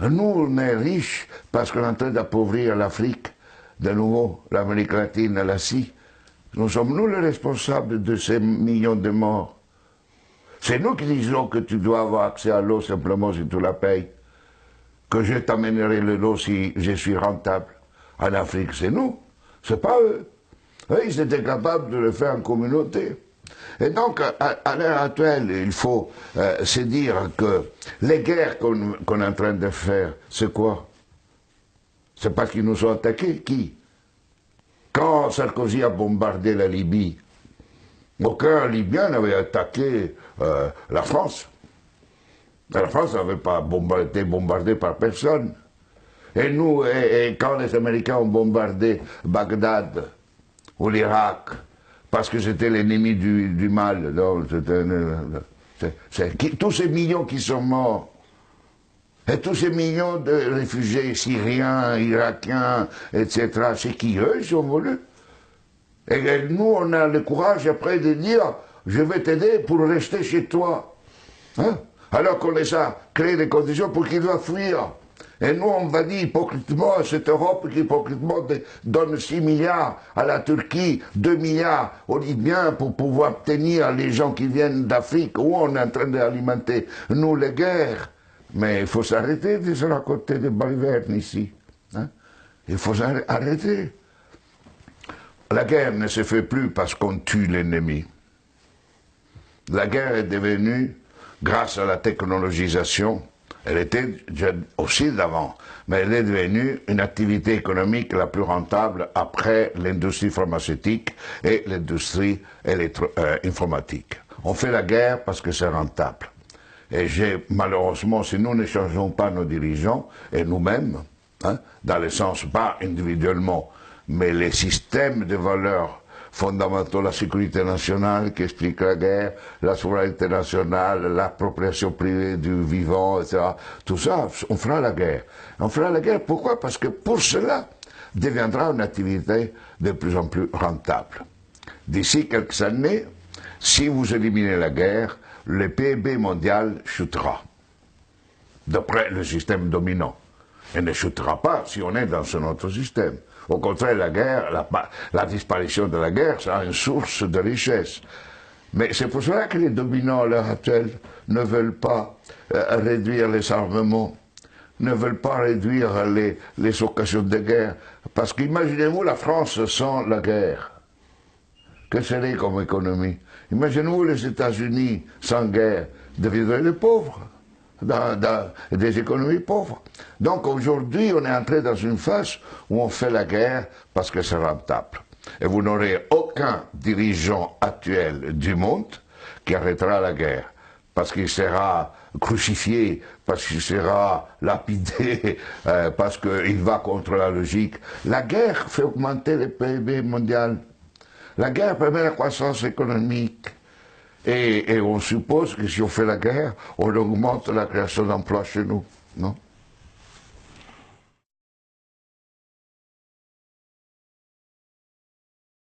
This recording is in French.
Nous, on est riches parce qu'on est en train d'appauvrir l'Afrique, de nouveau, l'Amérique latine, l'Asie. Nous sommes nous les responsables de ces millions de morts. C'est nous qui disons que tu dois avoir accès à l'eau simplement si tu la payes. Que je t'amènerai l'eau si je suis rentable. En Afrique, c'est nous, c'est pas eux. Eux, ils étaient capables de le faire en communauté. Et donc, à l'heure actuelle, il faut se dire que les guerres qu'on est en train de faire, c'est quoi? C'est parce qu'ils nous ont attaqués. Qui? Quand Sarkozy a bombardé la Libye, aucun Libyen n'avait attaqué la France. La France n'avait pas été bombardée par personne. Et nous, quand les Américains ont bombardé Bagdad ou l'Irak, parce que c'était l'ennemi du mal, tous ces millions qui sont morts, et tous ces millions de réfugiés syriens, irakiens, etc., c'est qui eux, ils ont voulu. Et nous, on a le courage après de dire, je vais t'aider pour rester chez toi. Hein? Alors qu'on les a créé des conditions pour qu'ils doivent fuir. Et nous, on va dire hypocritement à cette Europe qui hypocritement donne 6 milliards à la Turquie, 2 milliards aux Libyens pour pouvoir tenir les gens qui viennent d'Afrique, où on est en train d'alimenter, nous, les guerres. Mais il faut s'arrêter de se raconter des balivernes ici. Hein? Il faut arrêter. La guerre ne se fait plus parce qu'on tue l'ennemi. La guerre est devenue, grâce à la technologisation, elle était aussi d'avant, mais elle est devenue une activité économique la plus rentable après l'industrie pharmaceutique et l'industrie informatique. On fait la guerre parce que c'est rentable. Et malheureusement, si nous ne changeons pas nos dirigeants, et nous-mêmes, hein, dans le sens pas individuellement, mais les systèmes de valeurs fondamentaux, la sécurité nationale qui explique la guerre, la souveraineté nationale, l'appropriation privée du vivant, etc. Tout ça, on fera la guerre. On fera la guerre, pourquoi? Parce que pour cela, deviendra une activité de plus en plus rentable. D'ici quelques années, si vous éliminez la guerre, le PIB mondial chutera, d'après le système dominant. Elle ne chutera pas si on est dans un autre système. Au contraire, la guerre, la disparition de la guerre sera une source de richesse. Mais c'est pour cela que les dominants à l'heure actuelle ne veulent pas réduire les armements, ne veulent pas réduire les occasions de guerre. Parce qu'imaginez-vous la France sans la guerre. Que serait comme économie? Imaginez-vous les États-Unis sans guerre, deviendraient les pauvres. Dans des économies pauvres. Donc aujourd'hui, on est entré dans une phase où on fait la guerre parce que c'est rentable. Et vous n'aurez aucun dirigeant actuel du monde qui arrêtera la guerre, parce qu'il sera crucifié, parce qu'il sera lapidé, parce qu'il va contre la logique. La guerre fait augmenter le PIB mondial. La guerre permet la croissance économique. Et on suppose que si on fait la guerre, on augmente la création d'emplois chez nous, non?